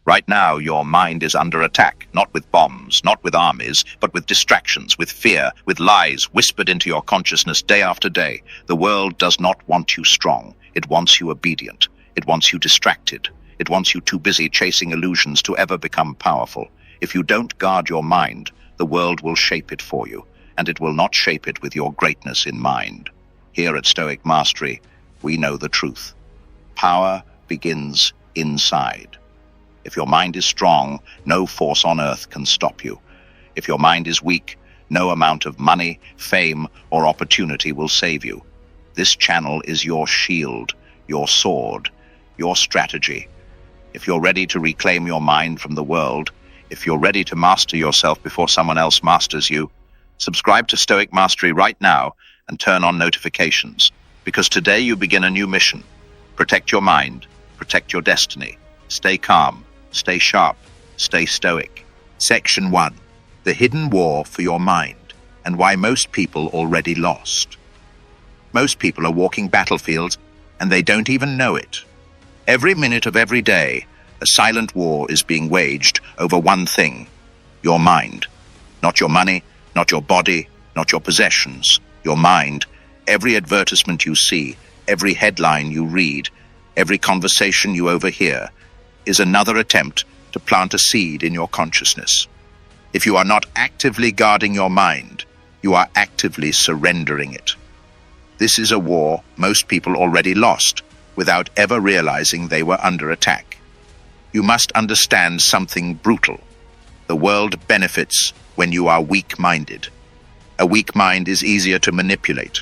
Right now, your mind is under attack, not with bombs, not with armies, but with distractions, with fear, with lies whispered into your consciousness day after day. The world does not want you strong. It wants you obedient. It wants you distracted. It wants you too busy chasing illusions to ever become powerful. If you don't guard your mind, the world will shape it for you, and it will not shape it with your greatness in mind. Here at Stoic Mastery, we know the truth. Power begins inside. If your mind is strong, no force on earth can stop you. If your mind is weak, no amount of money, fame, or opportunity will save you. This channel is your shield, your sword, your strategy. If you're ready to reclaim your mind from the world, if you're ready to master yourself before someone else masters you, subscribe to Stoic Mastery right now and turn on notifications, because today you begin a new mission. Protect your mind, protect your destiny. Stay calm, stay sharp, stay stoic. Section 1. The hidden war for your mind, and why most people already lost. Most people are walking battlefields, and they don't even know it. Every minute of every day, a silent war is being waged over one thing: your mind. Not your money, not your body, not your possessions. Your mind. Every advertisement you see, every headline you read, every conversation you overhear, is another attempt to plant a seed in your consciousness. If you are not actively guarding your mind, you are actively surrendering it. This is a war most people already lost, without ever realizing they were under attack. You must understand something brutal. The world benefits when you are weak-minded. A weak mind is easier to manipulate.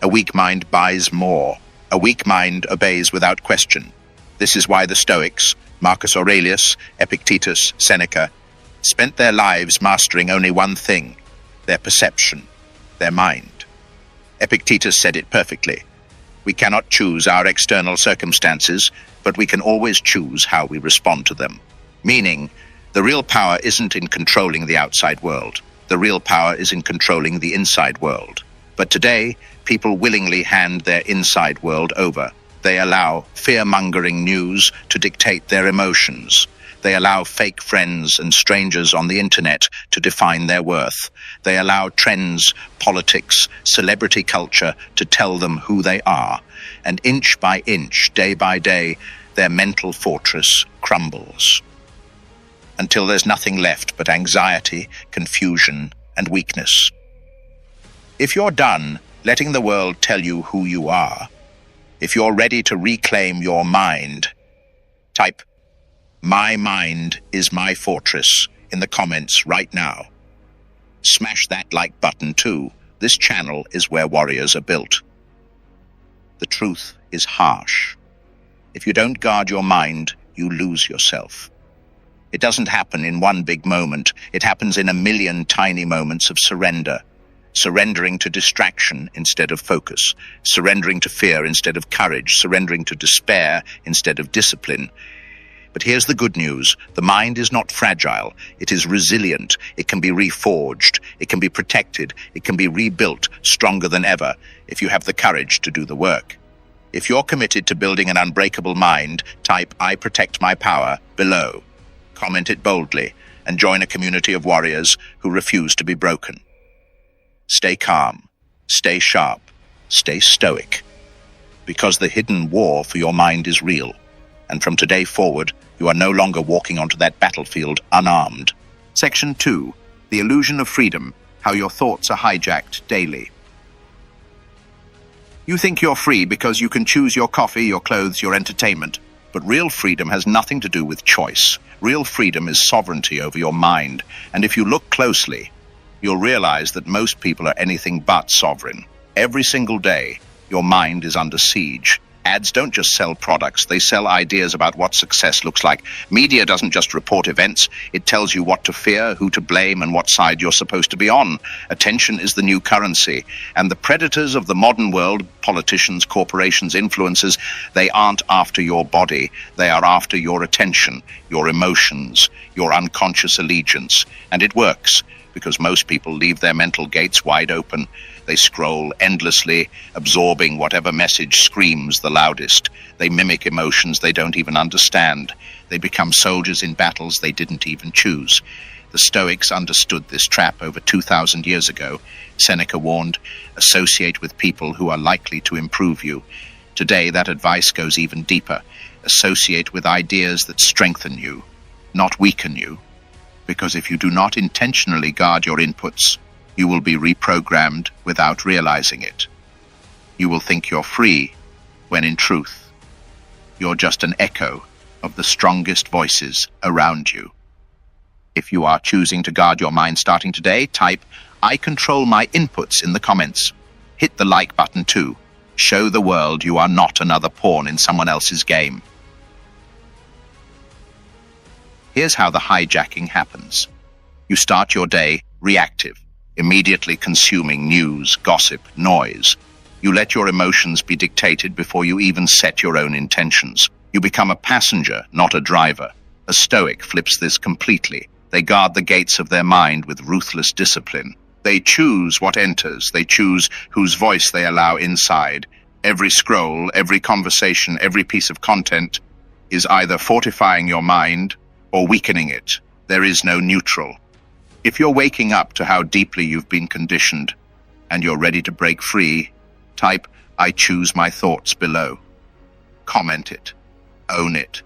A weak mind buys more. A weak mind obeys without question. This is why the Stoics, Marcus Aurelius, Epictetus, Seneca, spent their lives mastering only one thing: their perception, their mind. Epictetus said it perfectly. We cannot choose our external circumstances, but we can always choose how we respond to them. Meaning, the real power isn't in controlling the outside world. The real power is in controlling the inside world. But today, people willingly hand their inside world over. They allow fear-mongering news to dictate their emotions. They allow fake friends and strangers on the internet to define their worth. They allow trends, politics, celebrity culture to tell them who they are. And inch by inch, day by day, their mental fortress crumbles, until there's nothing left but anxiety, confusion, and weakness. If you're done letting the world tell you who you are, if you're ready to reclaim your mind, type "My mind is my fortress" in the comments right now. Smash that like button too. This channel is where warriors are built. The truth is harsh. If you don't guard your mind, you lose yourself. It doesn't happen in one big moment. It happens in a million tiny moments of surrender. Surrendering to distraction instead of focus. Surrendering to fear instead of courage. Surrendering to despair instead of discipline. But here's the good news. The mind is not fragile. It is resilient. It can be reforged. It can be protected. It can be rebuilt stronger than ever if you have the courage to do the work. If you're committed to building an unbreakable mind, type "I protect my power" below. Comment it boldly and join a community of warriors who refuse to be broken. Stay calm, stay sharp, stay stoic, because the hidden war for your mind is real. And from today forward, you are no longer walking onto that battlefield unarmed. Section 2. The illusion of freedom, how your thoughts are hijacked daily. You think you're free because you can choose your coffee, your clothes, your entertainment. But real freedom has nothing to do with choice. Real freedom is sovereignty over your mind. And if you look closely, you'll realize that most people are anything but sovereign. Every single day, your mind is under siege. Ads don't just sell products, they sell ideas about what success looks like. Media doesn't just report events, it tells you what to fear, who to blame, and what side you're supposed to be on. Attention is the new currency, and the predators of the modern world, politicians, corporations, influencers, they aren't after your body, they are after your attention, your emotions, your unconscious allegiance. And it works. because most people leave their mental gates wide open. They scroll endlessly, absorbing whatever message screams the loudest. They mimic emotions they don't even understand. They become soldiers in battles they didn't even choose. The Stoics understood this trap over 2,000 years ago. Seneca warned, associate with people who are likely to improve you. Today, that advice goes even deeper. Associate with ideas that strengthen you, not weaken you. Because if you do not intentionally guard your inputs, you will be reprogrammed without realizing it. You will think you're free, when in truth, you're just an echo of the strongest voices around you. If you are choosing to guard your mind starting today, type, "I control my inputs" in the comments. Hit the like button too. Show the world you are not another pawn in someone else's game. Here's how the hijacking happens. You start your day reactive, immediately consuming news, gossip, noise. You let your emotions be dictated before you even set your own intentions. You become a passenger, not a driver. A Stoic flips this completely. They guard the gates of their mind with ruthless discipline. They choose what enters. They choose whose voice they allow inside. Every scroll, every conversation, every piece of content is either fortifying your mind or weakening it. There is no neutral. If you're waking up to how deeply you've been conditioned and you're ready to break free, type, "I choose my thoughts" below. Comment it. Own it.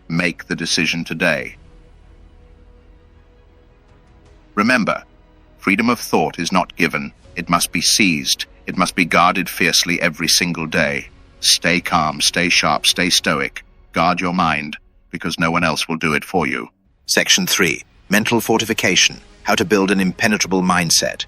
Make the decision today. Remember, freedom of thought is not given. It must be seized. It must be guarded fiercely every single day. Stay calm, stay sharp, stay stoic. Guard your mind, because no one else will do it for you. Section 3. Mental fortification. How to build an impenetrable mindset.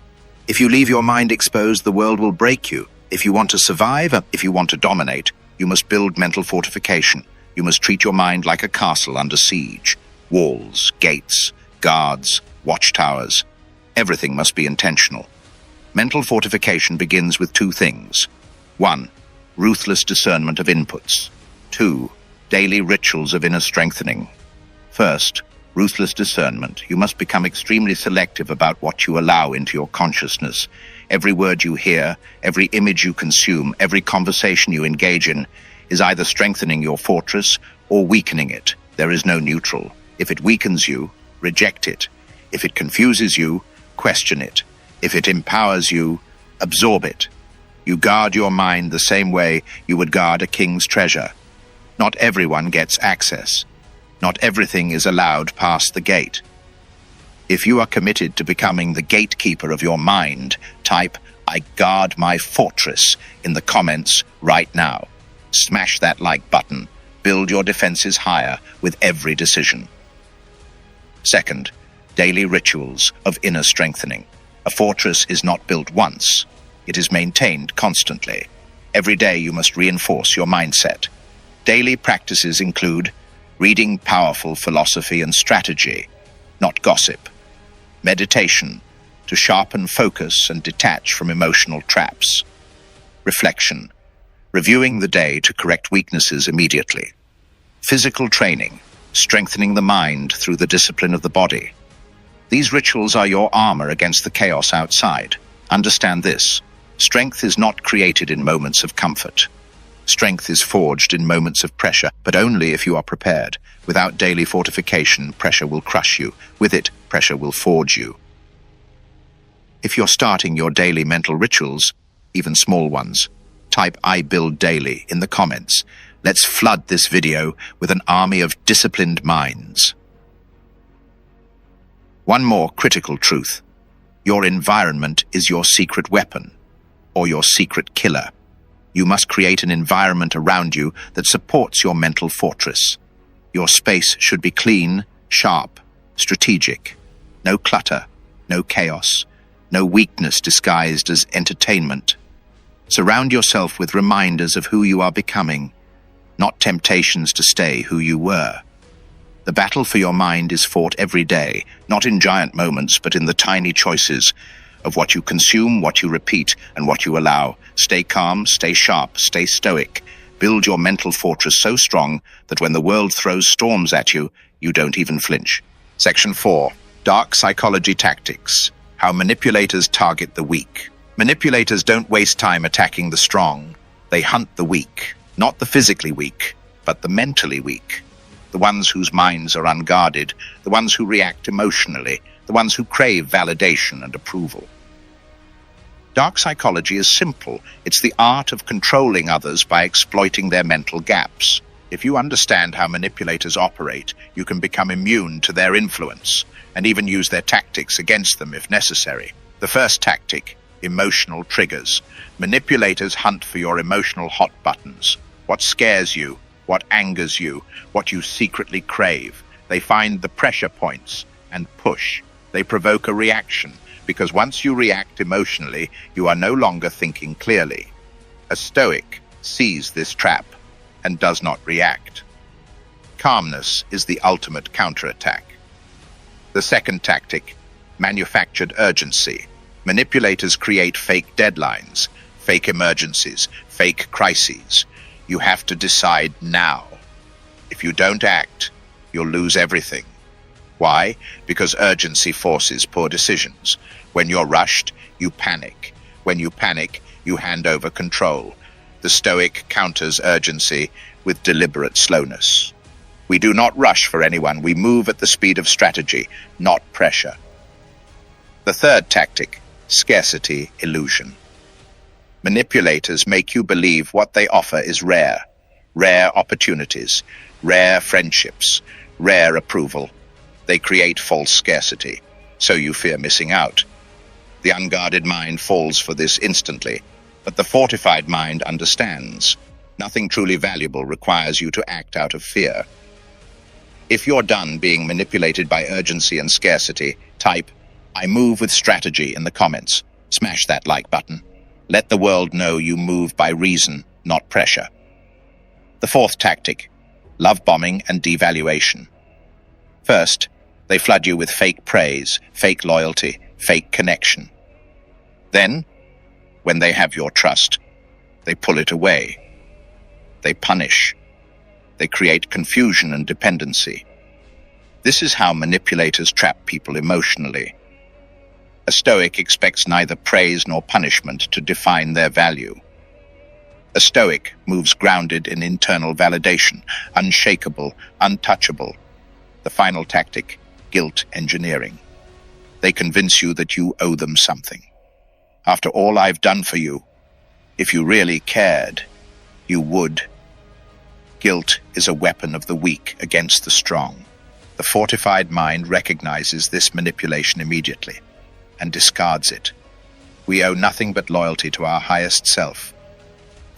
If you leave your mind exposed, the world will break you. If you want to survive, if you want to dominate, you must build mental fortification. You must treat your mind like a castle under siege. Walls, gates, guards, watchtowers. Everything must be intentional. Mental fortification begins with two things. 1. Ruthless discernment of inputs. 2. Daily rituals of inner strengthening. First, ruthless discernment. You must become extremely selective about what you allow into your consciousness. Every word you hear, every image you consume, every conversation you engage in is either strengthening your fortress or weakening it. There is no neutral. If it weakens you, reject it. If it confuses you, question it. If it empowers you, absorb it. You guard your mind the same way you would guard a king's treasure. Not everyone gets access. Not everything is allowed past the gate. If you are committed to becoming the gatekeeper of your mind, type, "I guard my fortress" in the comments right now. Smash that like button. Build your defenses higher with every decision. Second, daily rituals of inner strengthening. A fortress is not built once. It is maintained constantly. Every day you must reinforce your mindset. Daily practices include reading powerful philosophy and strategy, not gossip. Meditation, to sharpen focus and detach from emotional traps. Reflection, reviewing the day to correct weaknesses immediately. Physical training, strengthening the mind through the discipline of the body. These rituals are your armor against the chaos outside. Understand this. Strength is not created in moments of comfort. Strength is forged in moments of pressure, but only if you are prepared. Without daily fortification, pressure will crush you. With it, pressure will forge you. If you're starting your daily mental rituals, even small ones, type "I build daily" in the comments. Let's flood this video with an army of disciplined minds. One more critical truth. Your environment is your secret weapon, or your secret killer. You must create an environment around you that supports your mental fortress. Your space should be clean, sharp, strategic. No clutter, no chaos, no weakness disguised as entertainment. Surround yourself with reminders of who you are becoming, not temptations to stay who you were. The battle for your mind is fought every day, not in giant moments, but in the tiny choices of what you consume, what you repeat, and what you allow. Stay calm, stay sharp, stay stoic. Build your mental fortress so strong that when the world throws storms at you, you don't even flinch. Section 4. Dark Psychology Tactics. How manipulators target the weak. Manipulators don't waste time attacking the strong. They hunt the weak, not the physically weak, but the mentally weak. The ones whose minds are unguarded, the ones who react emotionally, the ones who crave validation and approval. Dark psychology is simple. It's the art of controlling others by exploiting their mental gaps. If you understand how manipulators operate, you can become immune to their influence and even use their tactics against them if necessary. The first tactic, emotional triggers. Manipulators hunt for your emotional hot buttons. What scares you, what angers you, what you secretly crave. They find the pressure points and push. They provoke a reaction, because once you react emotionally, you are no longer thinking clearly. A Stoic sees this trap and does not react. Calmness is the ultimate counterattack. The second tactic, manufactured urgency. Manipulators create fake deadlines, fake emergencies, fake crises. You have to decide now. If you don't act, you'll lose everything. Why? Because urgency forces poor decisions. When you're rushed, you panic. When you panic, you hand over control. The Stoic counters urgency with deliberate slowness. We do not rush for anyone. We move at the speed of strategy, not pressure. The third tactic, scarcity illusion. Manipulators make you believe what they offer is rare. Rare opportunities, rare friendships, rare approval. They create false scarcity, so you fear missing out. The unguarded mind falls for this instantly, but the fortified mind understands. Nothing truly valuable requires you to act out of fear. If you're done being manipulated by urgency and scarcity, type, "I move with strategy" in the comments. Smash that like button. Let the world know you move by reason, not pressure. The fourth tactic, love bombing and devaluation. First, they flood you with fake praise, fake loyalty, fake connection. Then, when they have your trust, they pull it away. They punish. They create confusion and dependency. This is how manipulators trap people emotionally. A Stoic expects neither praise nor punishment to define their value. A Stoic moves grounded in internal validation, unshakable, untouchable. The final tactic, guilt engineering. They convince you that you owe them something. After all I've done for you, if you really cared, you would. Guilt is a weapon of the weak against the strong. The fortified mind recognizes this manipulation immediately and discards it. We owe nothing but loyalty to our highest self.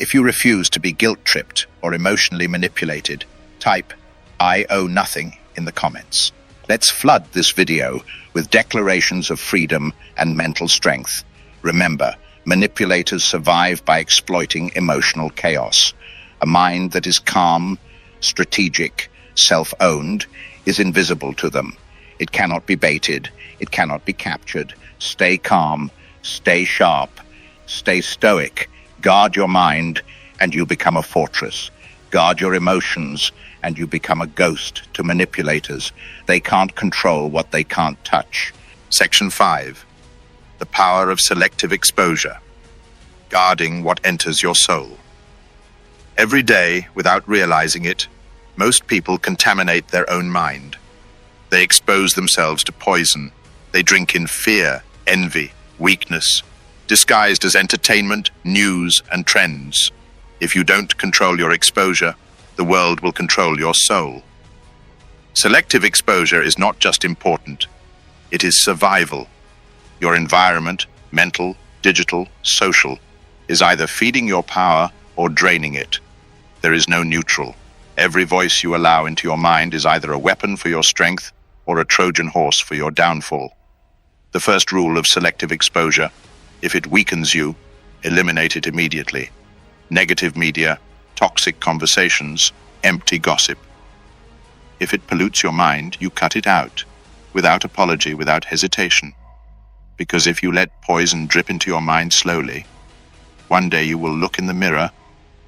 If you refuse to be guilt-tripped or emotionally manipulated, type, "I owe nothing" in the comments. Let's flood this video with declarations of freedom and mental strength. Remember, manipulators survive by exploiting emotional chaos. A mind that is calm, strategic, self-owned, is invisible to them. It cannot be baited. It cannot be captured. Stay calm. Stay sharp. Stay stoic. Guard your mind, and you become a fortress. Guard your emotions, and you become a ghost to manipulators. They can't control what they can't touch. Section 5. The power of selective exposure. Guarding what enters your soul. Every day, without realizing it, most people contaminate their own mind. They expose themselves to poison. They drink in fear, envy, weakness, disguised as entertainment, news, and trends. If you don't control your exposure, the world will control your soul. Selective exposure is not just important, it is survival. Your environment, mental, digital, social, is either feeding your power or draining it. There is no neutral. Every voice you allow into your mind is either a weapon for your strength or a Trojan horse for your downfall. The first rule of selective exposure: if it weakens you, eliminate it immediately. Negative media, toxic conversations, empty gossip. If it pollutes your mind, you cut it out, without apology, without hesitation. Because if you let poison drip into your mind slowly, one day you will look in the mirror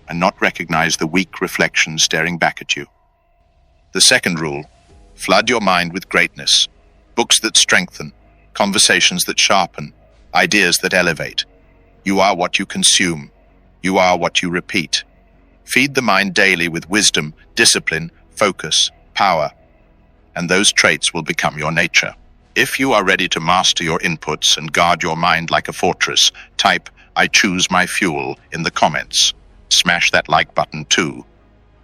and not recognize the weak reflection staring back at you. The second rule: flood your mind with greatness, books that strengthen, conversations that sharpen, ideas that elevate. You are what you consume. You are what you repeat. Feed the mind daily with wisdom, discipline, focus, power, and those traits will become your nature. If you are ready to master your inputs and guard your mind like a fortress, type "I choose my fuel" in the comments. Smash that like button too.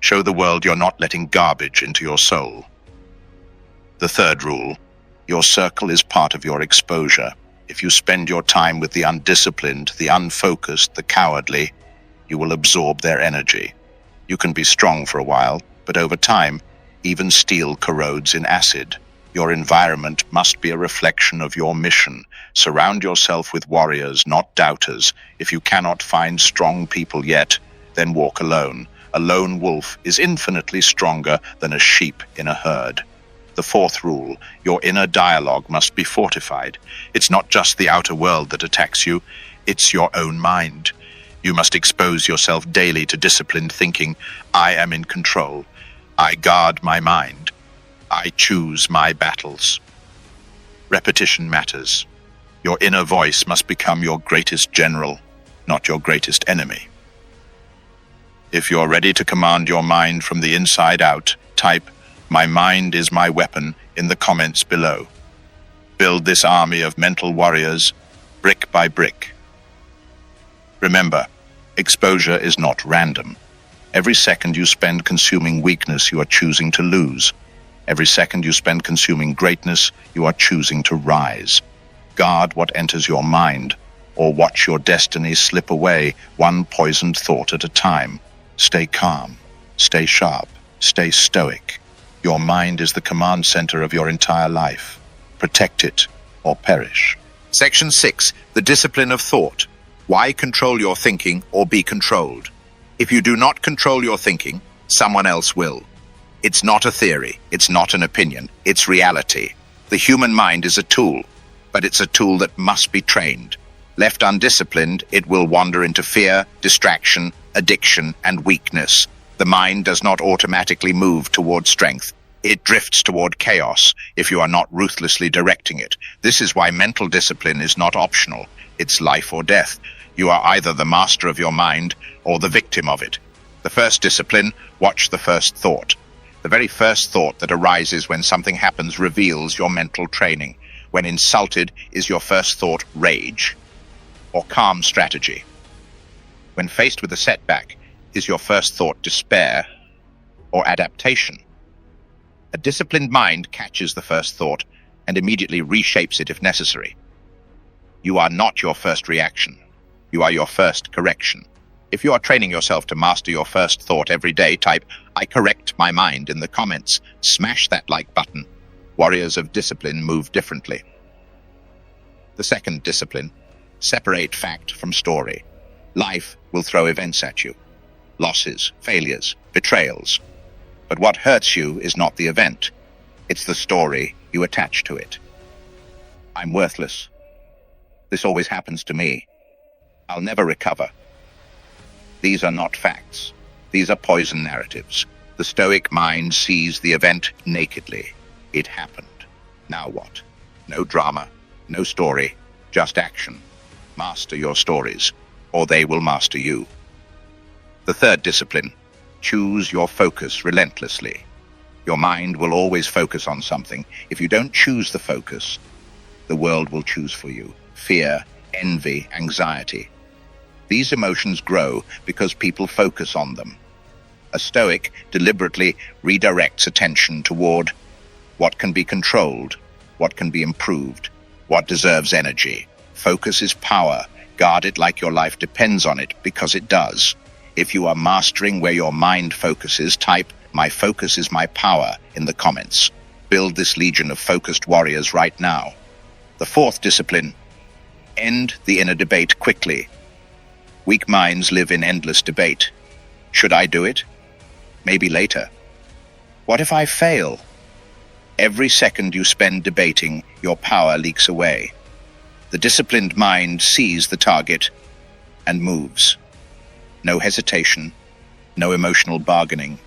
Show the world you're not letting garbage into your soul. The third rule: your circle is part of your exposure. If you spend your time with the undisciplined, the unfocused, the cowardly, you will absorb their energy. You can be strong for a while, but over time, even steel corrodes in acid. Your environment must be a reflection of your mission. Surround yourself with warriors, not doubters. If you cannot find strong people yet, then walk alone. A lone wolf is infinitely stronger than a sheep in a herd. The fourth rule: your inner dialogue must be fortified. It's not just the outer world that attacks you, it's your own mind. You must expose yourself daily to disciplined thinking. I am in control. I guard my mind. I choose my battles. Repetition matters. Your inner voice must become your greatest general, not your greatest enemy. If you're ready to command your mind from the inside out, type "My mind is my weapon" in the comments below. Build this army of mental warriors, brick by brick. Remember, exposure is not random. Every second you spend consuming weakness, you are choosing to lose. Every second you spend consuming greatness, you are choosing to rise. Guard what enters your mind, or watch your destiny slip away, one poisoned thought at a time. Stay calm, stay sharp, stay stoic. Your mind is the command center of your entire life. Protect it or perish. Section 6. The discipline of thought. Why control your thinking or be controlled? If you do not control your thinking, someone else will. It's not a theory, it's not an opinion, it's reality. The human mind is a tool, but it's a tool that must be trained. Left undisciplined, it will wander into fear, distraction, addiction, and weakness. The mind does not automatically move toward strength. It drifts toward chaos if you are not ruthlessly directing it. This is why mental discipline is not optional. It's life or death. You are either the master of your mind or the victim of it. The first discipline: watch the first thought. The very first thought that arises when something happens reveals your mental training. When insulted, is your first thought rage or calm strategy? When faced with a setback, is your first thought despair or adaptation? A disciplined mind catches the first thought and immediately reshapes it if necessary. You are not your first reaction. You are your first correction. If you are training yourself to master your first thought every day, type "I correct my mind" in the comments. Smash that like button. Warriors of discipline move differently. The second discipline: separate fact from story. Life will throw events at you. Losses, failures, betrayals. But what hurts you is not the event. It's the story you attach to it. I'm worthless. This always happens to me. I'll never recover. These are not facts. These are poison narratives. The Stoic mind sees the event nakedly. It happened. Now what? No drama, no story, just action. Master your stories, or they will master you. The third discipline: choose your focus relentlessly. Your mind will always focus on something. If you don't choose the focus, the world will choose for you. Fear, envy, anxiety. These emotions grow because people focus on them. A Stoic deliberately redirects attention toward what can be controlled, what can be improved, what deserves energy. Focus is power. Guard it like your life depends on it, because it does. If you are mastering where your mind focuses, type "My focus is my power" in the comments. Build this legion of focused warriors right now. The fourth discipline: end the inner debate quickly. Weak minds live in endless debate. Should I do it? Maybe later. What if I fail? Every second you spend debating, your power leaks away. The disciplined mind sees the target and moves. No hesitation, no emotional bargaining.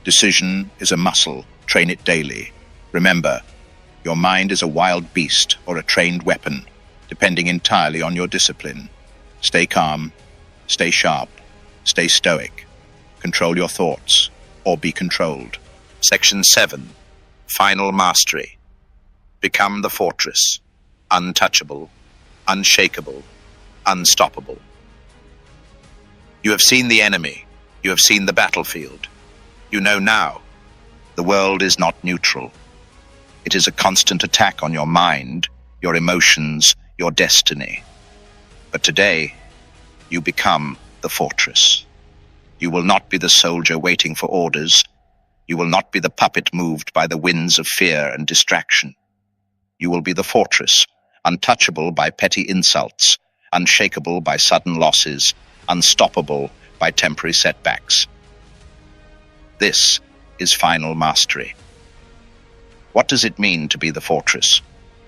Decision is a muscle. Train it daily. Remember, Your mind is a wild beast or a trained weapon, depending entirely on your discipline. Stay calm, stay sharp, stay stoic. Control your thoughts, or be controlled. Section 7. Final Mastery. Become the fortress. Untouchable, unshakable, unstoppable. You have seen the enemy. You have seen the battlefield. You know now, the world is not neutral. It is a constant attack on your mind, your emotions, your destiny. But today, you become the fortress. You will not be the soldier waiting for orders. You will not be the puppet moved by the winds of fear and distraction. You will be the fortress, untouchable by petty insults, unshakable by sudden losses, unstoppable by temporary setbacks. This is final mastery. What does it mean to be the fortress?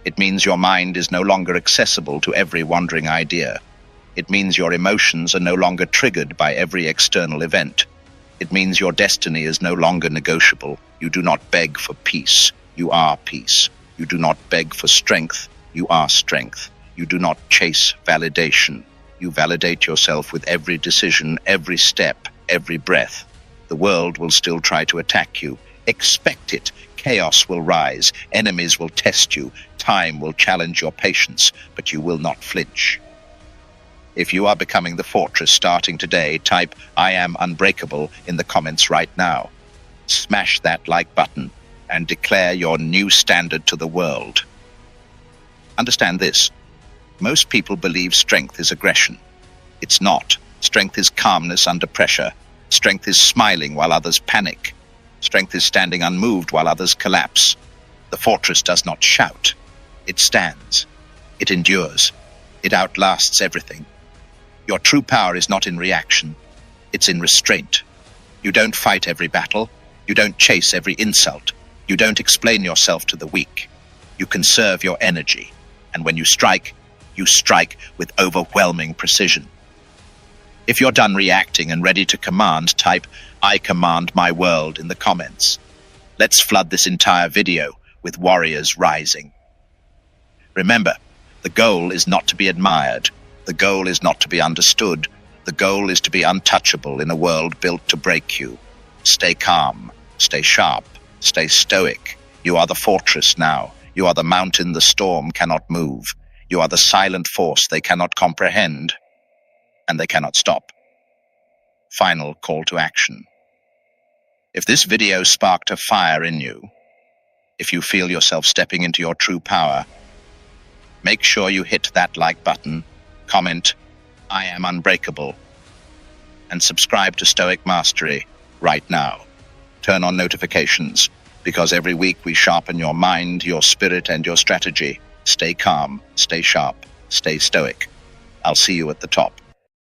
It means your mind is no longer accessible to every wandering idea. It means your emotions are no longer triggered by every external event. It means your destiny is no longer negotiable. You do not beg for peace. You are peace. You do not beg for strength. You are strength. You do not chase validation. You validate yourself with every decision, every step, every breath. The world will still try to attack you. Expect it. Chaos will rise. Enemies will test you. Time will challenge your patience, but you will not flinch. If you are becoming the fortress starting today, type "I am unbreakable" in the comments right now. Smash that like button and declare your new standard to the world. Understand this. Most people believe strength is aggression. It's not. Strength is calmness under pressure. Strength is smiling while others panic. Strength is standing unmoved while others collapse. The fortress does not shout. It stands. It endures. It outlasts everything. Your true power is not in reaction. It's in restraint. You don't fight every battle. You don't chase every insult. You don't explain yourself to the weak. You conserve your energy. And when you strike with overwhelming precision. If you're done reacting and ready to command, type "I command my world" in the comments. Let's flood this entire video with warriors rising. Remember, the goal is not to be admired. The goal is not to be understood. The goal is to be untouchable in a world built to break you. Stay calm, stay sharp, stay stoic. You are the fortress now. You are the mountain the storm cannot move. You are the silent force they cannot comprehend, and they cannot stop. Final call to action. If this video sparked a fire in you, if you feel yourself stepping into your true power, make sure you hit that like button, comment "I am unbreakable," and subscribe to Stoic Mastery right now. Turn on notifications, because every week we sharpen your mind, your spirit, and your strategy. Stay calm, stay sharp, stay stoic. I'll see you at the top.